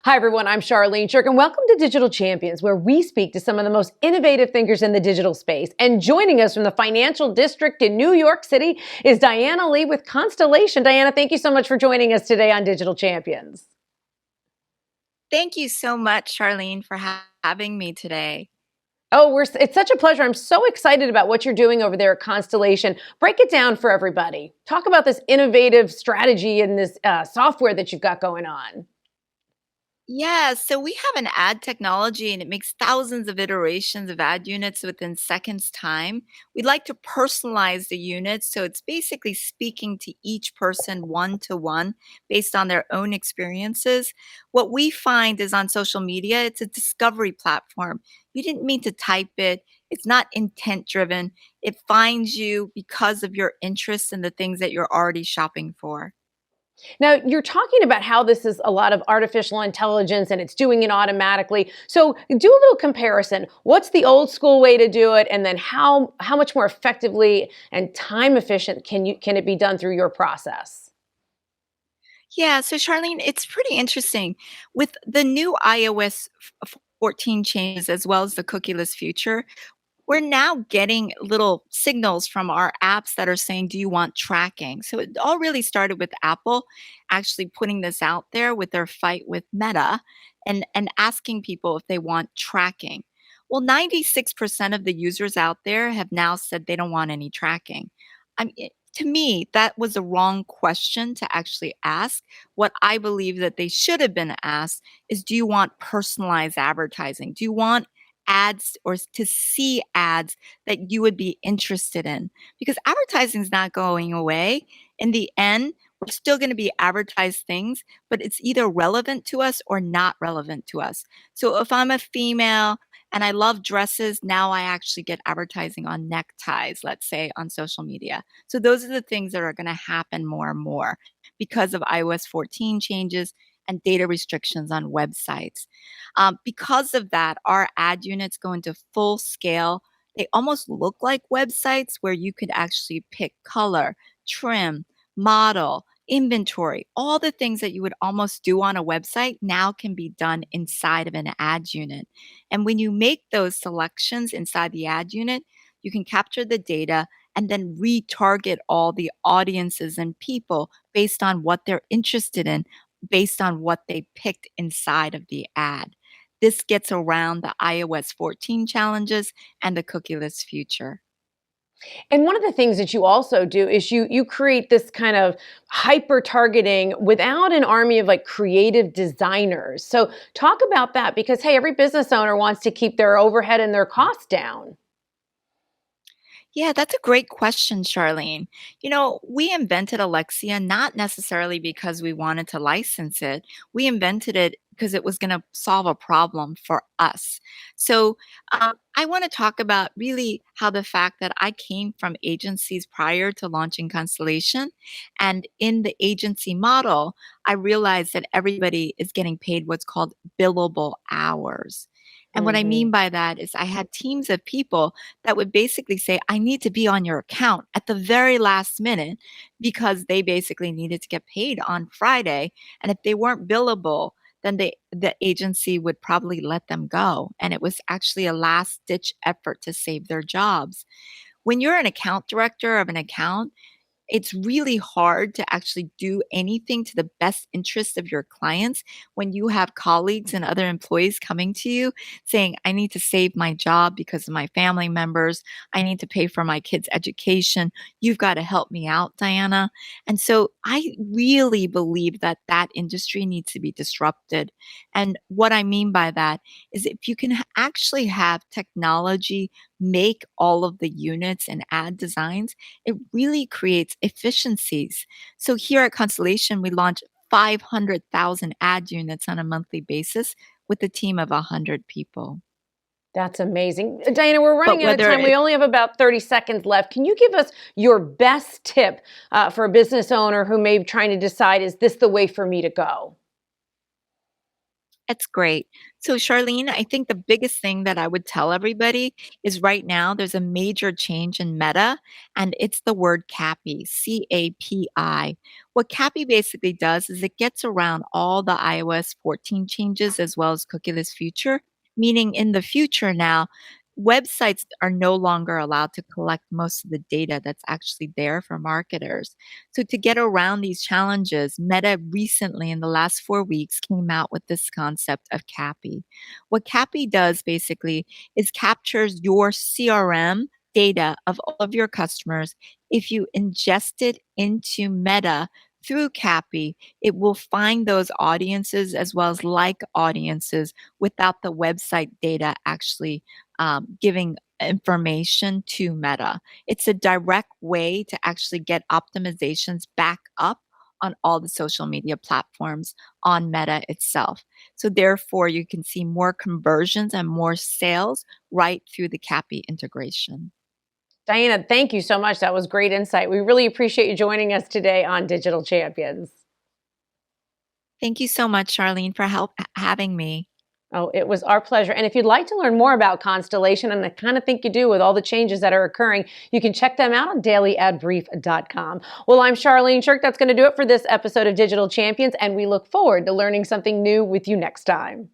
Hi, everyone. I'm Charlene Shirk, and welcome to Digital Champions, where we speak to some of the most innovative thinkers in the digital space. And joining us from the financial district in New York City is Diana Lee with Constellation. Diana, thank you so much for joining us today on Digital Champions. Thank you so much, Charlene, for having me today. Oh, it's such a pleasure. I'm so excited about what you're doing over there at Constellation. Break it down for everybody. Talk about this innovative strategy and this software that you've got going on. Yeah, so we have an ad technology and it makes thousands of iterations of ad units within seconds time. We'd like to personalize the units so it's basically speaking to each person one to one based on their own experiences. What we find is on social media, it's a discovery platform. You didn't mean to type it. It's not intent driven. It finds you because of your interests and the things that you're already shopping for. Now, you're talking about how this is a lot of artificial intelligence and it's doing it automatically. So do a little comparison. What's the old school way to do it? And then how much more effectively and time efficient can it be done through your process? Yeah, so Charlene, it's pretty interesting. With the new iOS 14 changes as well as the cookieless future, we're now getting little signals from our apps that are saying, do you want tracking? So it all really started with Apple actually putting this out there with their fight with Meta and asking people if they want tracking. Well, 96% of the users out there have now said they don't want any tracking. To me, that was a wrong question to actually ask. What I believe that they should have been asked is, do you want personalized advertising? Do you want ads or to see ads that you would be interested in? Because advertising is not going away. In the end, we're still going to be advertised things, but it's either relevant to us or not relevant to us. So if I'm a female and I love dresses, now I actually get advertising on neckties, let's say on social media. So those are the things that are going to happen more and more because of iOS 14 changes and data restrictions on websites. Because of that, our ad units go into full scale. They almost look like websites where you could actually pick color, trim, model, inventory, all the things that you would almost do on a website now can be done inside of an ad unit. And when you make those selections inside the ad unit, you can capture the data and then retarget all the audiences and people based on what they're interested in, based on what they picked inside of the ad. This gets around the iOS 14 challenges and the cookieless future. And one of the things that you also do is you create this kind of hyper targeting without an army of like creative designers. So talk about that because hey, every business owner wants to keep their overhead and their costs down. Yeah, that's a great question, Charlene. We invented Alexia not necessarily because we wanted to license it. We invented it because it was going to solve a problem for us. So I want to talk about really how the fact that I came from agencies prior to launching Constellation. And in the agency model, I realized that everybody is getting paid what's called billable hours. And what I mean Mhm. by that is I had teams of people that would basically say, I need to be on your account at the very last minute because they basically needed to get paid on Friday. And if they weren't billable, then the agency would probably let them go. And it was actually a last ditch effort to save their jobs. When you're an account director of an account, it's really hard to actually do anything to the best interest of your clients when you have colleagues and other employees coming to you saying, I need to save my job because of my family members. I need to pay for my kids' education. You've got to help me out, Diana. And so I really believe that that industry needs to be disrupted. And what I mean by that is if you can actually have technology make all of the units and ad designs, it really creates efficiencies. So here at Constellation, we launch 500,000 ad units on a monthly basis with a team of 100 people. That's amazing. Diana, we're But running out of whether time. We it's only have about 30 seconds left. Can you give us your best tip for a business owner who may be trying to decide, is this the way for me to go? That's great. So, Charlene, I think the biggest thing that I would tell everybody is right now there's a major change in Meta, and it's the word CAPI, CAPI. What CAPI basically does is it gets around all the iOS 14 changes as well as cookieless future, meaning in the future now, websites are no longer allowed to collect most of the data that's actually there for marketers. So, to get around these challenges, Meta recently, in the last 4 weeks, came out with this concept of CAPI. What CAPI does basically is captures your CRM data of all of your customers. If you ingest it into Meta through CAPI, it will find those audiences as well as like audiences without the website data actually giving information to Meta. It's a direct way to actually get optimizations back up on all the social media platforms on Meta itself. So therefore, you can see more conversions and more sales right through the CAPI integration. Diana, thank you so much. That was great insight. We really appreciate you joining us today on Digital Champions. Thank you so much, Charlene, for having me. Oh, it was our pleasure. And if you'd like to learn more about Constellation, and I kind of think you do with all the changes that are occurring, you can check them out on dailyadbrief.com. Well, I'm Charlene Shirk. That's going to do it for this episode of Digital Champions, and we look forward to learning something new with you next time.